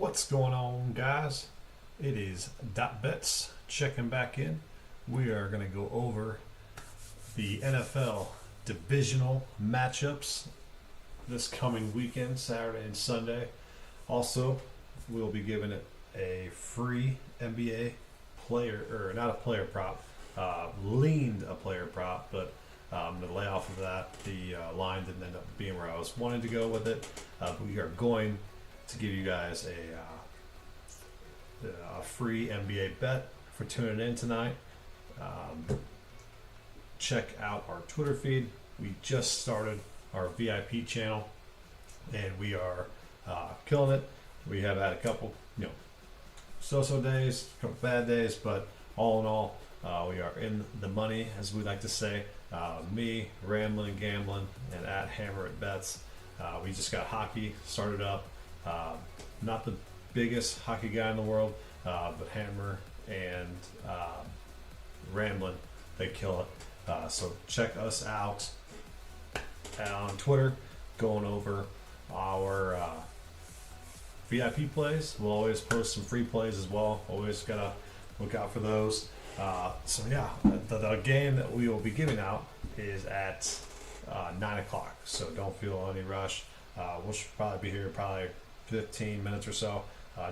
What's going on, guys? It is Dot Bets checking back in. We are going to go over the NFL divisional matchups this coming weekend, Saturday and Sunday. Also, we'll be giving it a free NBA player, or not a player prop, leaned a player prop, but I'm going to lay off of that. The line didn't end up being where I was wanting to go with it. We are going to give you guys a free NBA bet for tuning in tonight. Check out our Twitter feed. We just started our VIP channel, and we are killing it. We have had a couple, so-so days, a couple bad days, but all in all, we are in the money, as we like to say. Me, Rambling, Gambling, and at Hammer at Bets. We just got hockey started up. Not the biggest hockey guy in the world, but Hammer and Rambling, they kill it. So check us out on Twitter, going over our VIP plays. We'll always post some free plays as well. Always gotta look out for those. The game that we will be giving out is at 9 o'clock. So don't feel any rush. We'll probably be here 15 minutes or so,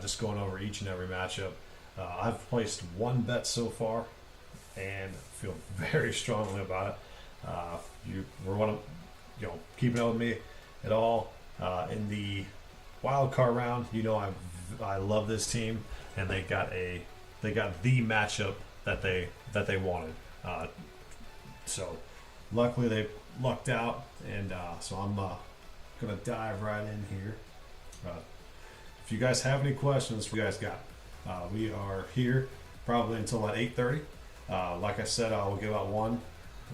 just going over each and every matchup. I've placed one bet so far and feel very strongly about it. You want to, keeping up with me at all in the wild card round. I love this team, and they got the matchup that they wanted. So luckily they lucked out, and so I'm gonna dive right in here. If you guys have any questions, you guys got. We are here probably until at 8:30. Like I said, I will give out one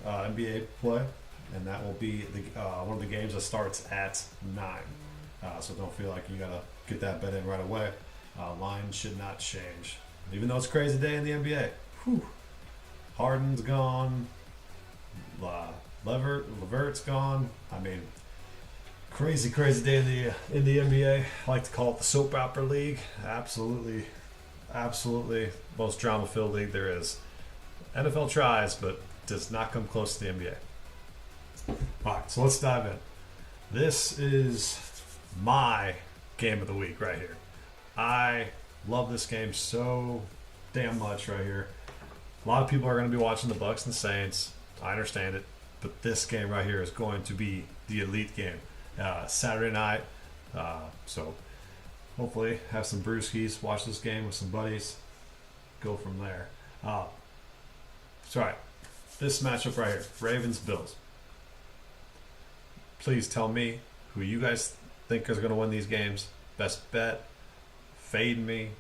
NBA play, and that will be one of the games that starts at 9. So don't feel like you gotta get that bet in right away. Line should not change, even though it's a crazy day in the NBA. Whew. Harden's gone. Levert's gone. I mean, crazy day in the NBA. I like to call it the soap opera league. Absolutely most drama-filled league there is. NFL tries, but does not come close to the NBA. All right, so let's dive in. This is my game of the week right here. I love this game so damn much right here. A lot of people are going to be watching the Bucks and the Saints. I understand it, but this game right here is going to be the elite game. Saturday night, so hopefully have some brewskis, watch this game with some buddies, go from there. So all right, this matchup right here, Ravens-Bills. Please tell me who you guys think is going to win these games. Best bet, fade me,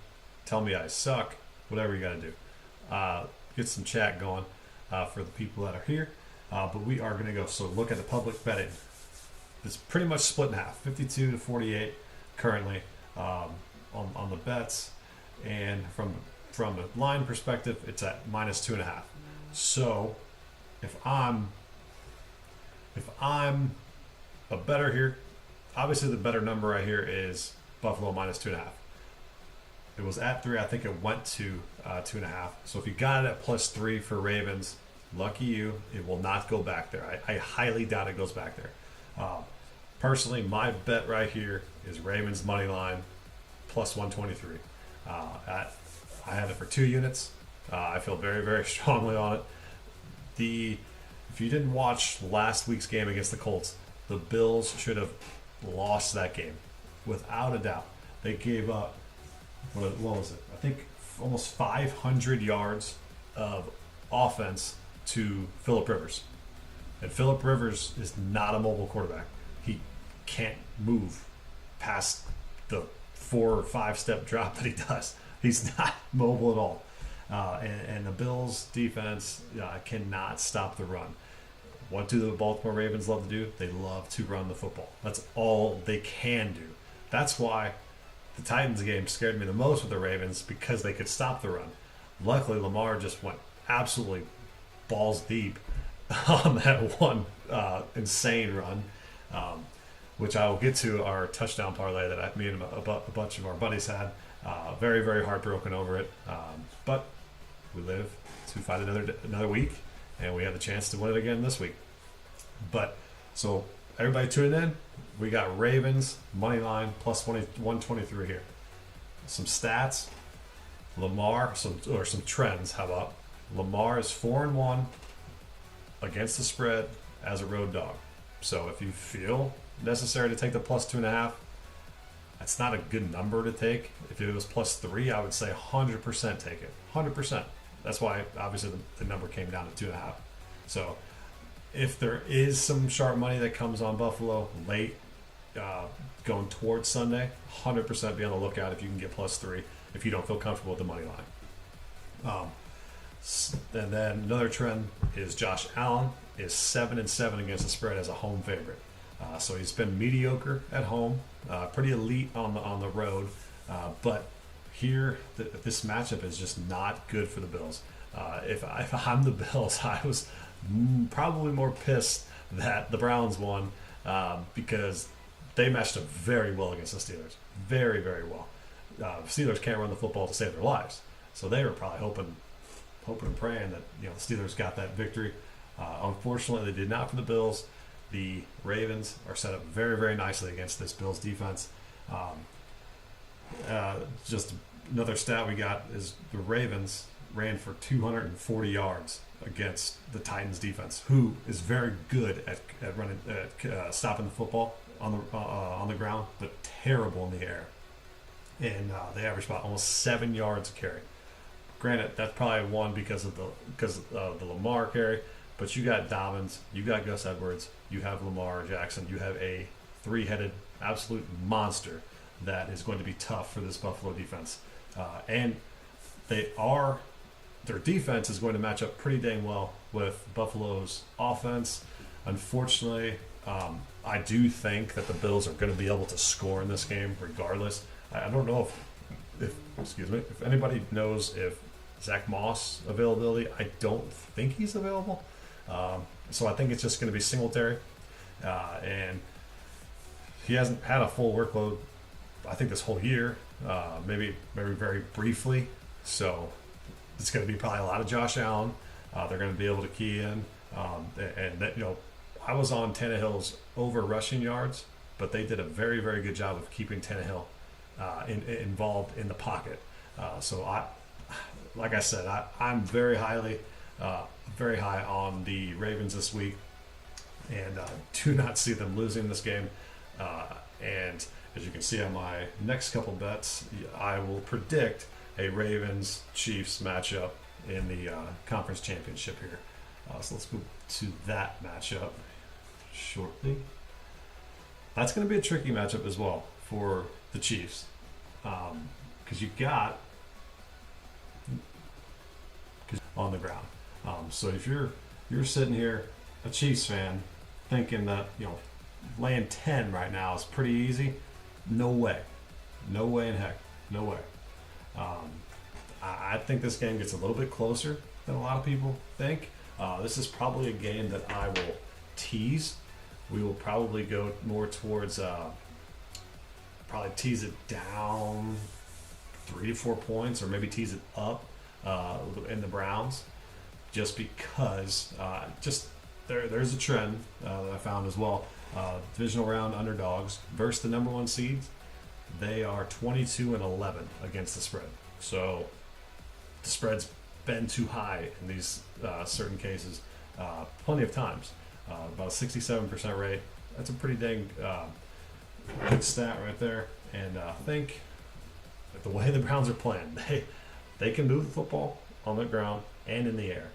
tell me I suck, whatever you got to do. Get some chat going for the people that are here. But we are going to go. So look at the public betting. It's pretty much split in half, 52 to 48 currently on the bets. And from a line perspective, it's at -2.5. So if I'm a better here, obviously the better number right here is Buffalo -2.5. It was at 3. I think it went to 2.5. So if you got it at +3 for Ravens, lucky you. It will not go back there. I highly doubt it goes back there. Personally, my bet right here is Ravens money line +123. I have it for 2 units. I feel very, very strongly on it. If you didn't watch last week's game against the Colts, the Bills should have lost that game without a doubt. They gave up. What was it? I think almost 500 yards of offense to Phillip Rivers. And Phillip Rivers is not a mobile quarterback. He can't move past the 4 or 5 step drop that he does. He's not mobile at all. And the Bills defense cannot stop the run. What do the Baltimore Ravens love to do? They love to run the football. That's all they can do. That's why the Titans game scared me the most with the Ravens, because they could stop the run. Luckily, Lamar just went absolutely balls deep on that one insane run. which I will get to our touchdown parlay that me and a bunch of our buddies had. Very, very heartbroken over it. But we live to fight another week, and we have the chance to win it again this week. But so everybody tuning in, we got Ravens money line plus 123 here. Some stats, Lamar, some trends. How about Lamar is 4-1 against the spread as a road dog. So if you feel necessary to take the plus 2.5, that's not a good number to take. If it was plus 3, I would say 100% take it. 100%. That's why obviously the number came down to 2.5. So if there is some sharp money that comes on Buffalo late, going towards Sunday, 100% be on the lookout if you can get plus 3 if you don't feel comfortable with the money line. And then another trend is Josh Allen is 7-7 against the spread as a home favorite. So he's been mediocre at home, pretty elite on the road, but here this matchup is just not good for the Bills. If I'm the Bills, I was probably more pissed that the Browns won because they matched up very well against the Steelers, very, very well. Steelers can't run the football to save their lives, so they were probably hoping and praying that the Steelers got that victory. Unfortunately, they did not for the Bills. The Ravens are set up very, very nicely against this Bills defense. Just another stat we got is the Ravens ran for 240 yards against the Titans defense, who is very good at running, stopping the football on the ground, but terrible in the air. And they averaged about almost 7 yards a carry. Granted, that's probably one because of the Lamar carry, but you got Dobbins, you got Gus Edwards, you have Lamar Jackson, you have a three-headed absolute monster that is going to be tough for this Buffalo defense. And their defense is going to match up pretty dang well with Buffalo's offense. Unfortunately, I do think that the Bills are going to be able to score in this game regardless. I don't know if anybody knows if Zach Moss availability. I don't think he's available. So I think it's just going to be Singletary. And he hasn't had a full workload, I think, this whole year. Maybe very briefly. So it's going to be probably a lot of Josh Allen. They're going to be able to key in. And that, I was on Tannehill's over rushing yards, but they did a very, very good job of keeping Tannehill involved in the pocket. So like I said, I'm very high on the Ravens this week, and do not see them losing this game. And as you can see on my next couple bets, I will predict a Ravens-Chiefs matchup in the conference championship here. So let's move to that matchup shortly. That's going to be a tricky matchup as well for the Chiefs, because you got on the ground. So if you're sitting here, a Chiefs fan, thinking that laying 10 right now is pretty easy, no way in heck, no way. I think this game gets a little bit closer than a lot of people think. This is probably a game that I will tease. We will probably go more towards probably tease it down 3 to 4 points, or maybe tease it up in the Browns, just because there's a trend that I found as well. Divisional round underdogs versus the number 1 seeds, they are 22-11 against the spread. So the spread's been too high in these certain cases plenty of times. About a 67% rate. That's a pretty dang good stat right there. And I think that the way the Browns are playing, they can move the football on the ground and in the air.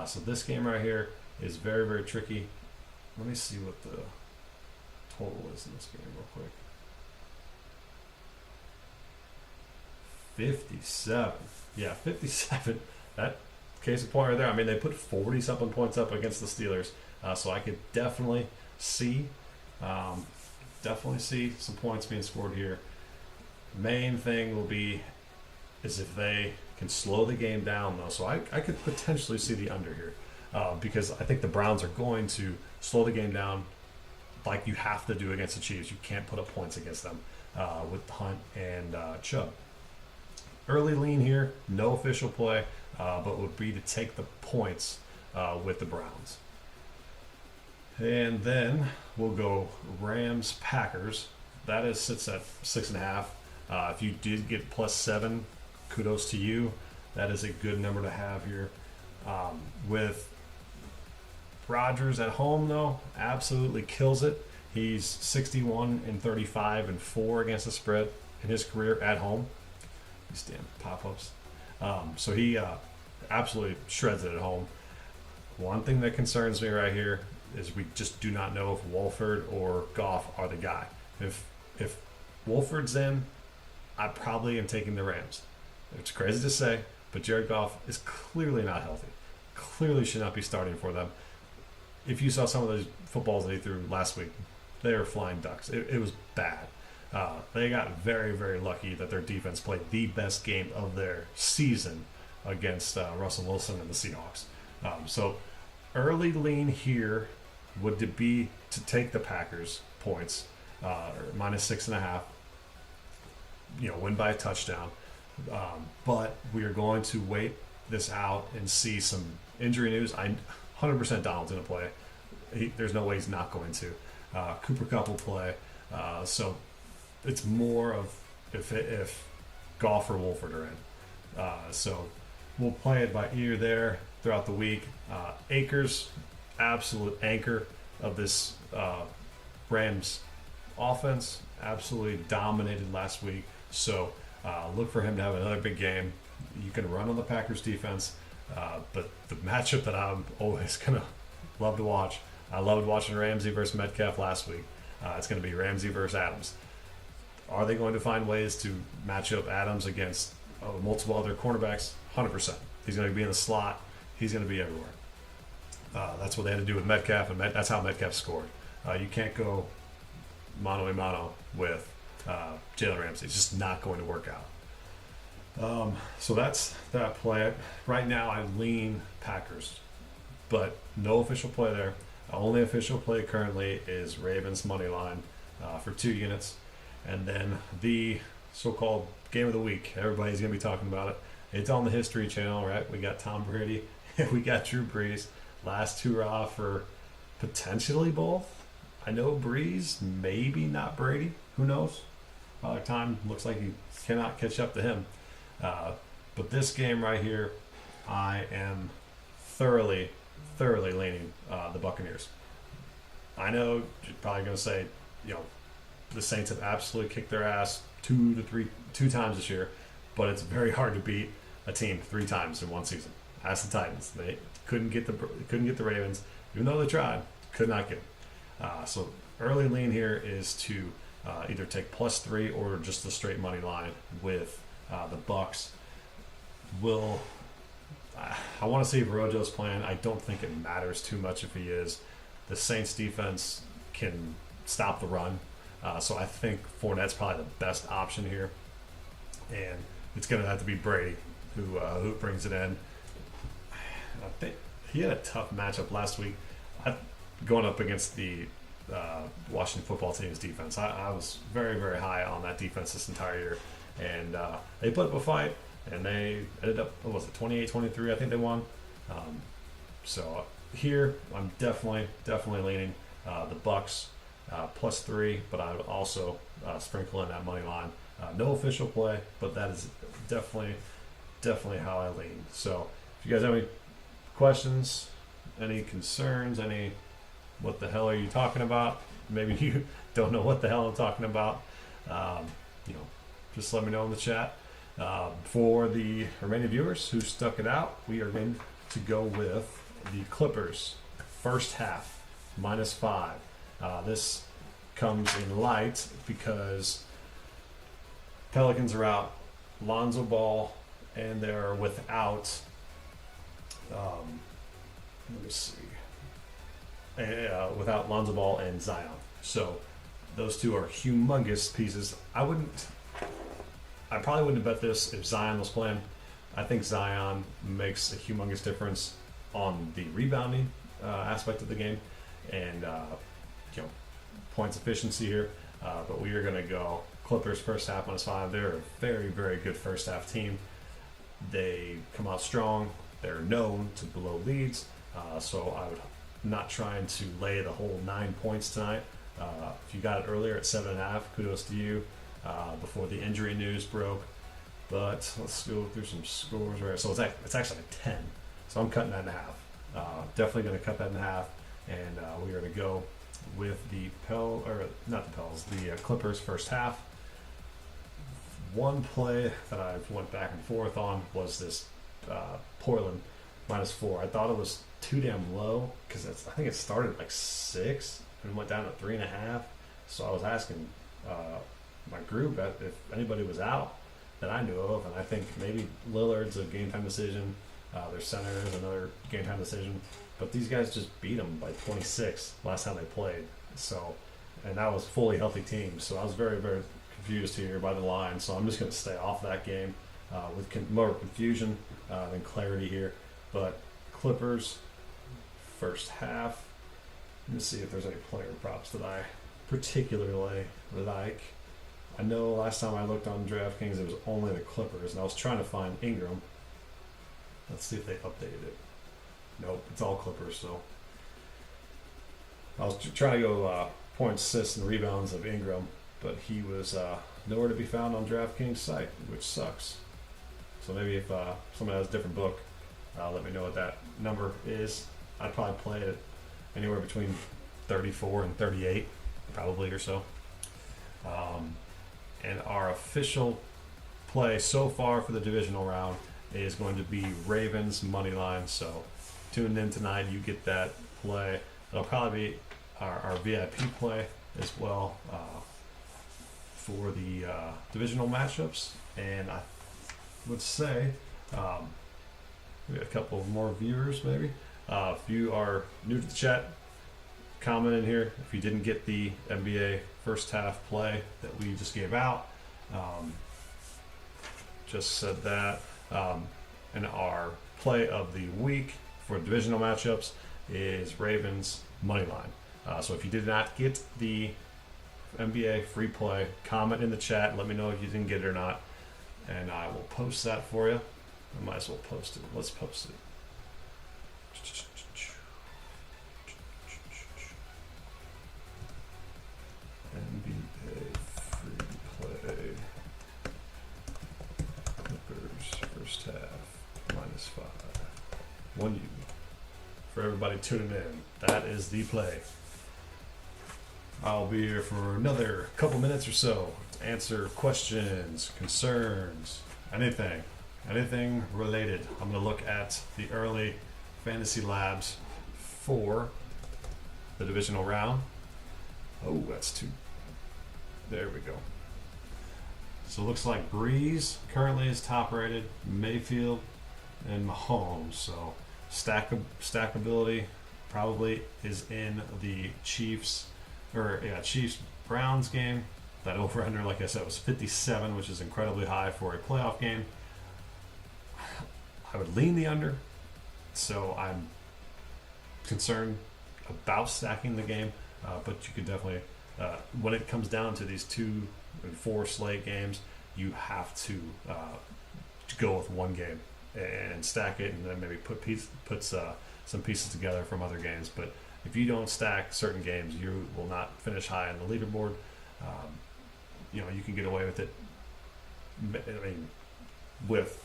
So this game right here is very, very tricky. Let me see what the total is in this game real quick. 57. Yeah, 57. That case in point right there. I mean, they put 40-something points up against the Steelers. So I could definitely see some points being scored here. Main thing will be is if they can slow the game down, though. So I could potentially see the under here because I think the Browns are going to slow the game down like you have to do against the Chiefs. You can't put up points against them with Hunt and Chubb. Early lean here, no official play, but would be to take the points with the Browns. And then we'll go Rams-Packers. That sits at 6.5. If you did get +7, kudos to you. That is a good number to have here. With Rodgers at home, though, absolutely kills it. He's 61-35-4 against the spread in his career at home. These damn pop-ups. So he absolutely shreds it at home. One thing that concerns me right here is we just do not know if Wolford or Goff are the guy. If Wolford's in, I probably am taking the Rams. It's crazy to say, but Jared Goff is clearly not healthy. Clearly should not be starting for them. If you saw some of those footballs that he threw last week, they were flying ducks. It was bad. They got very, very lucky that their defense played the best game of their season against Russell Wilson and the Seahawks. So early lean here would be to take the Packers points, -6.5. Win by a touchdown. But we are going to wait this out and see some injury news. 100% Donald's going to play. There's no way he's not going to. Cooper Kupp will play. So it's more of if Goff or Wolford are in. So we'll play it by ear there throughout the week. Akers, absolute anchor of this Rams offense, absolutely dominated last week. So look for him to have another big game. You can run on the Packers defense, but the matchup that I'm always going to love to watch, I loved watching Ramsey versus Metcalf last week. It's going to be Ramsey versus Adams. Are they going to find ways to match up Adams against multiple other cornerbacks? 100%. He's going to be in the slot. He's going to be everywhere. That's what they had to do with Metcalf, and that's how Metcalf scored. You can't go mano-a-mano with Jalen Ramsey. It's just not going to work out. So that's that play. Right now, I lean Packers, but no official play there. Only official play currently is Ravens money line for 2 units, and then the so-called game of the week. Everybody's going to be talking about it. It's on the History Channel, right? We got Tom Brady and we got Drew Brees. Last hurrah for potentially both. I know Brees, maybe not Brady. Who knows? Father Time looks like he cannot catch up to him. But this game right here, I am thoroughly leaning the Buccaneers. I know you're probably going to say, the Saints have absolutely kicked their ass two times this year, but it's very hard to beat a team 3 times in one season. Ask the Titans. They couldn't get the Ravens, even though they tried. Could not get them. So early lean here is to either take +3 or just the straight money line with the Bucks. I want to see if Rojo's playing. I don't think it matters too much if he is. The Saints defense can stop the run, so I think Fournette's probably the best option here, and it's going to have to be Brady who brings it in. I think he had a tough matchup last week, going up against the Washington football team's defense. I was very, very high on that defense this entire year, and they put up a fight, and they ended up, 28-23, I think they won. So here, I'm definitely leaning the Bucks +3, but I would also sprinkle in that money line. No official play, but that is definitely how I lean. So if you guys have any questions, any concerns, what the hell are you talking about? Maybe you don't know what the hell I'm talking about. Just let me know in the chat. For the remaining viewers who stuck it out, we are going to go with the Clippers first half -5. This comes in light because Pelicans are out Lonzo Ball, and they're without without Lonzo Ball and Zion. So those two are humongous pieces. I probably wouldn't have bet this if Zion was playing. I think Zion makes a humongous difference on the rebounding aspect of the game, and points efficiency here, but we are going to go Clippers first half -5. They're a very, very good first half team. They come out strong. They're known to blow leads, so I would not trying to lay the whole 9 points tonight. If you got it earlier at 7.5, kudos to you. Before the injury news broke, but let's go through some scores right. So it's actually a 10. So I'm cutting that in half. Definitely going to cut that in half, and we are going to go with the Clippers first half. One play that I went back and forth on was this Portland -4. I thought it was too damn low because I think it started like 6 and went down to 3.5. So I was asking my group if anybody was out that I knew of, and I think maybe Lillard's a game time decision. Their center is another game time decision, but these guys just beat them by 26 last time they played. So, and that was a fully healthy team. So I was very, very confused here by the line. So I'm just going to stay off that game with more confusion than clarity here. But Clippers first half. Let me see if there's any player props that I particularly like. I know last time I looked on DraftKings it was only the Clippers, and I was trying to find Ingram. Let's see if they updated it. Nope, it's all Clippers. So I was trying to go points, assists, and rebounds of Ingram, but he was nowhere to be found on DraftKings site, which sucks. So maybe if someone has a different book, let me know what that number is. I'd probably play it anywhere between 34 and 38, probably or so. And our official play so far for the divisional round is going to be Ravens money line. So tune in tonight, you get that play. It'll probably be our VIP play as well for the divisional matchups. And I would say we got a couple more viewers maybe. If you are new to the chat, comment in here if you didn't get the NBA first half play that we just gave out. Just said that. And our play of the week for divisional matchups is Ravens money line. So if you did not get the NBA free play, comment in the chat. Let me know if you didn't get it or not, and I will post that for you. I might as well post it. Let's post it. NBA free play. Clippers first half -5. 1U. For everybody tuning in, that is the play. I'll be here for another couple minutes or so to answer questions, concerns, anything related. I'm going to look at the early fantasy labs for the divisional round. Oh, that's two. There we go. So it looks like Breeze currently is top rated, Mayfield and Mahomes. So stackability probably is in the Chiefs Browns game. That over under, like I said, was 57, which is incredibly high for a playoff game. I would lean the under, so I'm concerned about stacking the game, but you could definitely, when it comes down to these 2 and 4 slate games, you have to go with one game and stack it, and then maybe put some pieces together from other games. But if you don't stack certain games, you will not finish high on the leaderboard. You can get away with it. I mean, with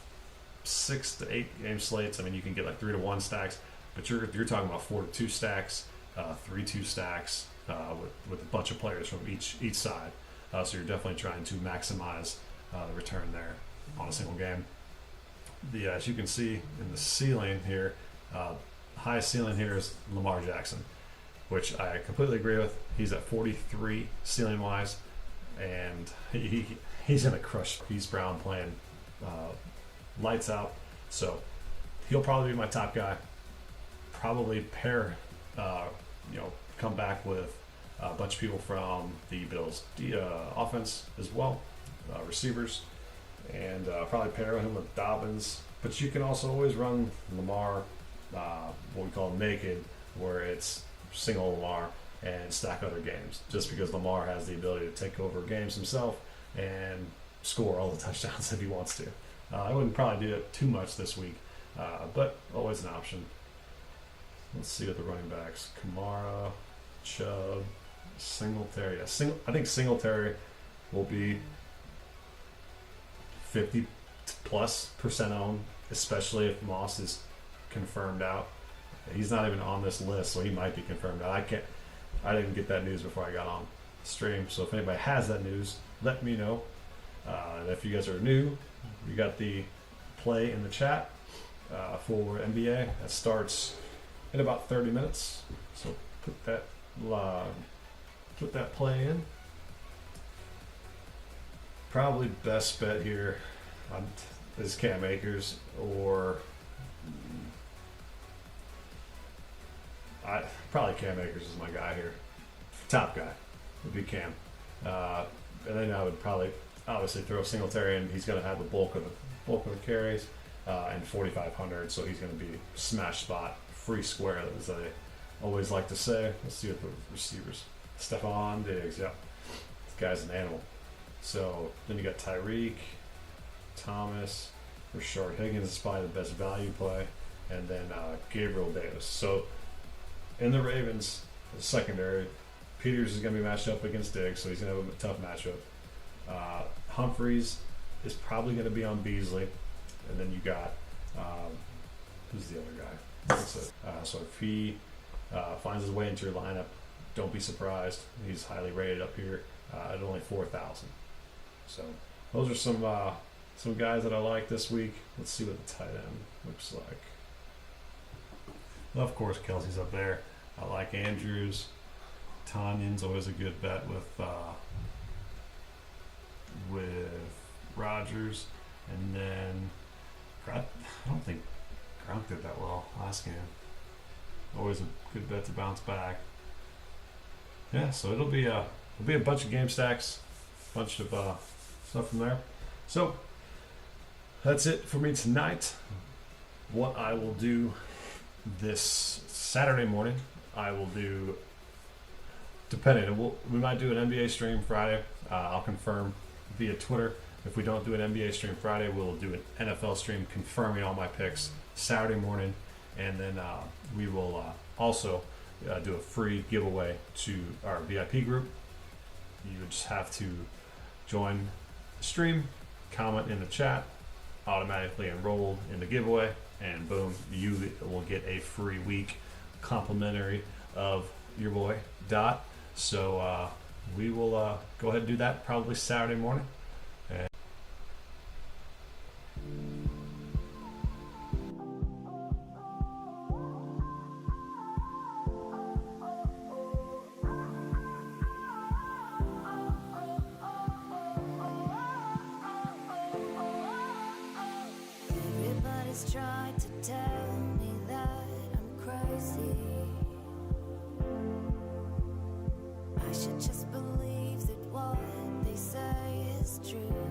6 to 8 game slates, I mean, you can get like 3 to 1 stacks, but you're talking about 4 to 2 stacks, 3-2 stacks with a bunch of players from each side. So you're definitely trying to maximize the return there on a single game. As you can see in the ceiling here, highest ceiling here is Lamar Jackson, which I completely agree with. He's at 43 ceiling wise, and he's gonna crush Peace Brown playing lights out. So he'll probably be my top guy. Probably pair, come back with a bunch of people from the Bills offense as well, receivers, and probably pair him with Dobbins. But you can also always run Lamar, what we call naked, where it's single Lamar, and stack other games, just because Lamar has the ability to take over games himself and score all the touchdowns if he wants to. I wouldn't probably do it too much this week, but always an option. Let's see what the running backs: Kamara, Chubb, Singletary. Yeah, I think Singletary will be 50+% owned, especially if Moss is confirmed out. He's not even on this list, so he might be confirmed out. I didn't get that news before I got on the stream, so if anybody has that news, let me know. And if you guys are new, we got the play in the chat for NBA. That starts in about 30 minutes. So put that play in. Probably best bet here is Cam Akers, or probably Cam Akers is my guy here. Top guy would be Cam. And then I would probably obviously throw Singletary in. He's going to have the bulk of the carries and 4,500, so he's going to be smash spot, free square, as I always like to say. Let's see what the receivers. Stephon Diggs, yeah. This guy's an animal. So then you got Tyreek, Thomas, Rashard Higgins is probably the best value play, and then Gabriel Davis. So in the Ravens, the secondary, Peters is going to be matched up against Diggs, so he's going to have a tough matchup. Humphreys is probably going to be on Beasley, and then you got who's the other guy? So if he finds his way into your lineup, don't be surprised. He's highly rated up here at only 4,000. So those are some guys that I like this week. Let's see what the tight end looks like. Well, of course, Kelsey's up there. I like Andrews. Tanyan's always a good bet with Rodgers, and then I don't think Gronk did that well last game. Always a good bet to bounce back. Yeah, so it'll be a bunch of game stacks, bunch of stuff from there. So that's it for me tonight. What I will do this Saturday morning, I will do, depending, we might do an NBA stream Friday. I'll confirm via Twitter. If we don't do an NBA stream Friday, we'll do an NFL stream confirming all my picks Saturday morning, and then we will also do a free giveaway to our VIP group. You just have to join the stream, comment in the chat, automatically enrolled in the giveaway, and boom, you will get a free week complimentary of your boy Dot. So we will go ahead and do that probably Saturday morning. And everybody's trying to tell me that I'm crazy. I should just believe that what they say is true.